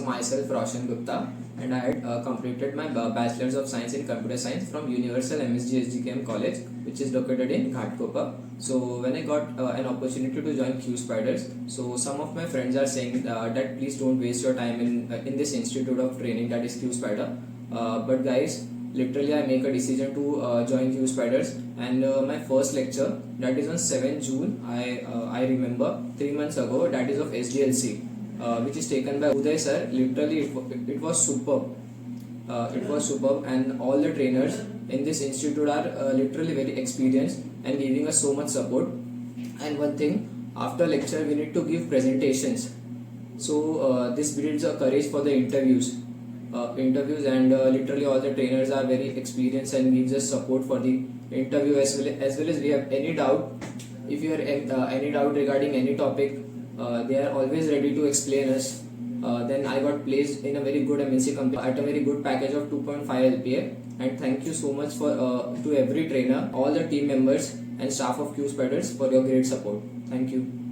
myself Roshan Gupta, and I had completed my Bachelor's of Science in Computer Science from Universal MSG College, which is located in Ghatkopar. So when I got an opportunity to join Qspiders, so some of my friends are saying that please don't waste your time in this institute of training, that is Qspider. But guys, literally I make a decision to join Qspiders, and my first lecture, that is on 7th June, I remember 3 months ago, that is of SDLC, which is taken by Uday sir. Literally it was superb. It was superb, and all the trainers in this institute are literally very experienced and giving us so much support. And one thing, after lecture we need to give presentations, so this builds a courage for the interviews, and literally all the trainers are very experienced and gives us support for the interview, as well as we have any doubt. If you have any doubt regarding any topic, they are always ready to explain us. Then I got placed in a very good MNC company at a very good package of 2.5 LPA. And thank you so much for to every trainer, all the team members and staff of Qspiders for your great support. Thank you.